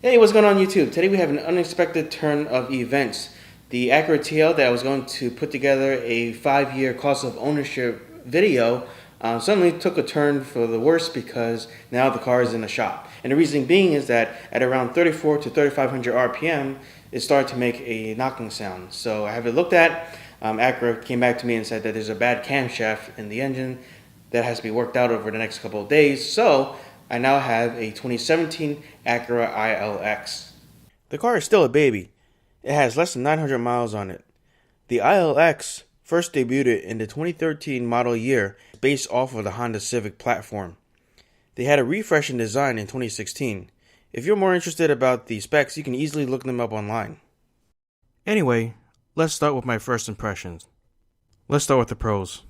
Hey, what's going on YouTube? Today we have an unexpected turn of events. The Acura TL that I was going to put together a 5-year cost of ownership video suddenly took a turn for the worse because now the car is in the shop. And the reason being is that at around 34 to 3500 RPM, it started to make a knocking sound. So I have it looked at. Acura came back to me and said that there's a bad camshaft in the engine that has to be worked out over the next couple of days. So I now have a 2017 Acura ILX. The car is still a baby. It has less than 900 miles on it. The ILX first debuted in the 2013 model year based off of the Honda Civic platform. They had a refresh in design in 2016. If you're more interested about the specs, you can easily look them up online. Anyway, let's start with my first impressions. Let's start with the pros.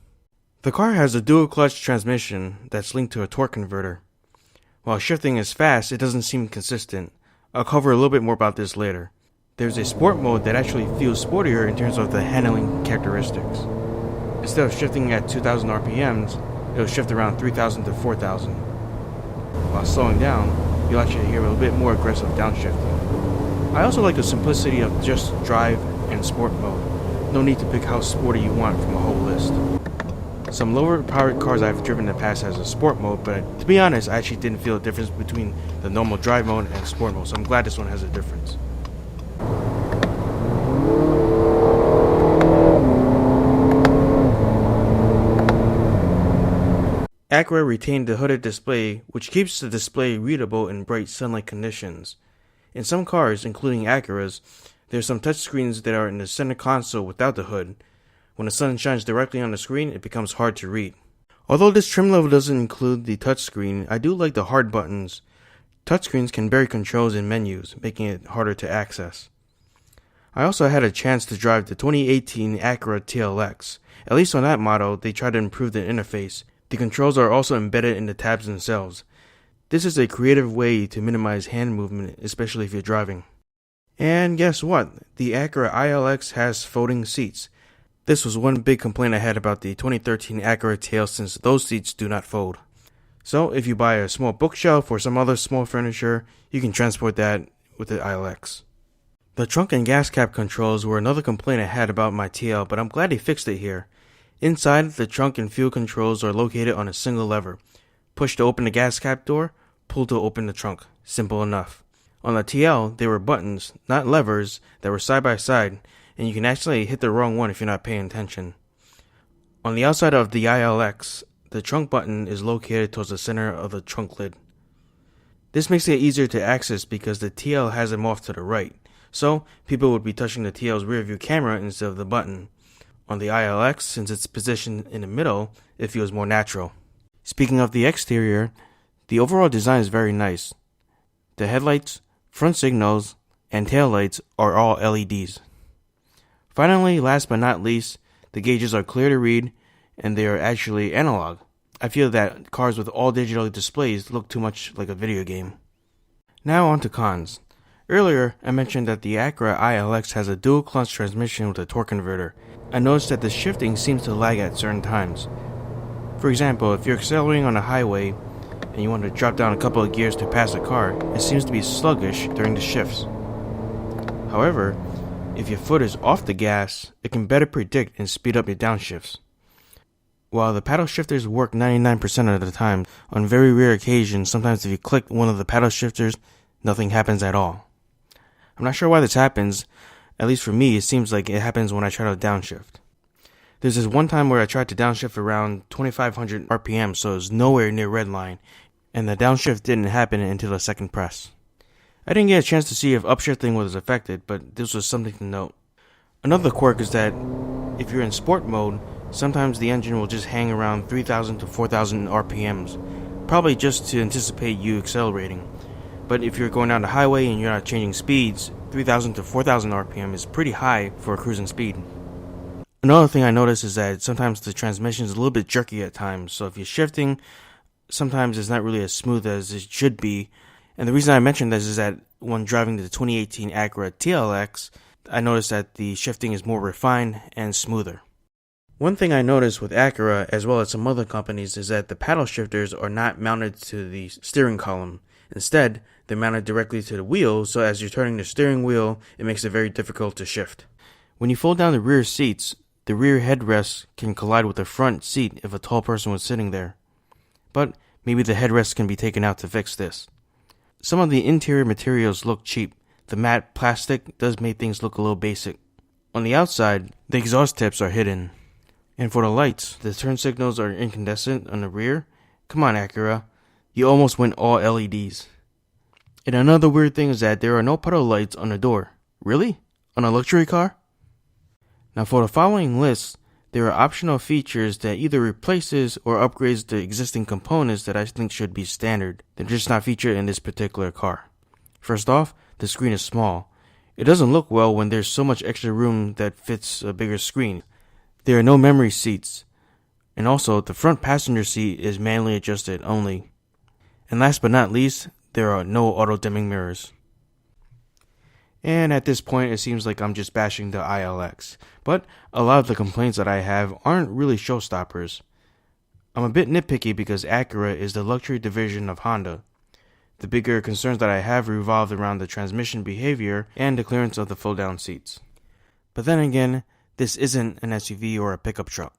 The car has a dual clutch transmission that's linked to a torque converter. While shifting is fast, it doesn't seem consistent. I'll cover a little bit more about this later. There's a sport mode that actually feels sportier in terms of the handling characteristics. Instead of shifting at 2000 RPMs, it'll shift around 3000 to 4000. While slowing down, you'll actually hear a little bit more aggressive downshifting. I also like the simplicity of just drive and sport mode. No need to pick how sporty you want from a whole list. Some lower powered cars I've driven in the past has a sport mode, but to be honest, I actually didn't feel a difference between the normal drive mode and sport mode, so I'm glad this one has a difference. Acura retained the hooded display, which keeps the display readable in bright sunlight conditions. In some cars, including Acura's, there's some touchscreens that are in the center console without the hood. When the sun shines directly on the screen, it becomes hard to read. Although this trim level doesn't include the touchscreen, I do like the hard buttons. Touchscreens can vary controls in menus, making it harder to access. I also had a chance to drive the 2018 Acura TLX. At least on that model, they tried to improve the interface. The controls are also embedded in the tabs themselves. This is a creative way to minimize hand movement, especially if you're driving. And guess what? The Acura ILX has folding seats. This was one big complaint I had about the 2013 Acura TL since those seats do not fold. So if you buy a small bookshelf or some other small furniture, you can transport that with the ILX. The trunk and gas cap controls were another complaint I had about my TL, but I'm glad they fixed it here. Inside, the trunk and fuel controls are located on a single lever. Push to open the gas cap door, pull to open the trunk. Simple enough. On the TL, they were buttons, not levers, that were side by side, and you can actually hit the wrong one if you're not paying attention. On the outside of the ILX, the trunk button is located towards the center of the trunk lid. This makes it easier to access because the TL has them off to the right, so people would be touching the TL's rear view camera instead of the button. On the ILX, since it's positioned in the middle, it feels more natural. Speaking of the exterior, the overall design is very nice. The headlights, front signals, and taillights are all LEDs. Finally, last but not least, the gauges are clear to read, and they are actually analog. I feel that cars with all digital displays look too much like a video game. Now on to cons. Earlier, I mentioned that the Acura ILX has a dual clutch transmission with a torque converter. I noticed that the shifting seems to lag at certain times. For example, if you're accelerating on a highway and you want to drop down a couple of gears to pass a car, it seems to be sluggish during the shifts. However, if your foot is off the gas, it can better predict and speed up your downshifts. While the paddle shifters work 99% of the time, on very rare occasions, sometimes if you click one of the paddle shifters, nothing happens at all. I'm not sure why this happens. At least for me, it seems like it happens when I try to downshift. There's this one time where I tried to downshift around 2500 RPM, so it was nowhere near redline, and the downshift didn't happen until the second press. I didn't get a chance to see if upshifting was affected, but this was something to note. Another quirk is that if you're in sport mode, sometimes the engine will just hang around 3000 to 4000 RPMs, probably just to anticipate you accelerating. But if you're going down the highway and you're not changing speeds, 3000 to 4000 RPM is pretty high for cruising speed. Another thing I noticed is that sometimes the transmission is a little bit jerky at times, so if you're shifting, sometimes it's not really as smooth as it should be. And the reason I mentioned this is that when driving the 2018 Acura TLX, I noticed that the shifting is more refined and smoother. One thing I noticed with Acura, as well as some other companies, is that the paddle shifters are not mounted to the steering column. Instead, They're mounted directly to the wheel, so as you're turning the steering wheel, it makes it very difficult to shift. When you fold down the rear seats, the rear headrest can collide with the front seat if a tall person was sitting there. But maybe the headrest can be taken out to fix this. Some of the interior materials look cheap. The matte plastic does make things look a little basic. On the outside, the exhaust tips are hidden. And for the lights, the turn signals are incandescent on the rear. Come on, Acura. You almost went all LEDs. And another weird thing is that there are no puddle lights on the door. Really? On a luxury car? Now for the following list, there are optional features that either replaces or upgrades the existing components that I think should be standard. They're just not featured in this particular car. First off, the screen is small. It doesn't look well when there's so much extra room that fits a bigger screen. There are no memory seats. And also, the front passenger seat is manually adjusted only. And last but not least, there are no auto-dimming mirrors. And at this point, it seems like I'm just bashing the ILX. But a lot of the complaints that I have aren't really showstoppers. I'm a bit nitpicky because Acura is the luxury division of Honda. The bigger concerns that I have revolved around the transmission behavior and the clearance of the fold-down seats. But then again, this isn't an SUV or a pickup truck.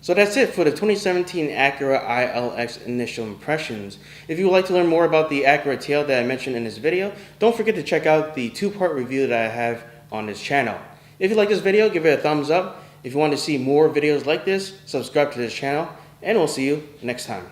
So that's it for the 2017 Acura ILX initial impressions. If you would like to learn more about the Acura TL that I mentioned in this video, don't forget to check out the two-part review that I have on this channel. If you like this video, give it a thumbs up. If you want to see more videos like this, subscribe to this channel, and we'll see you next time.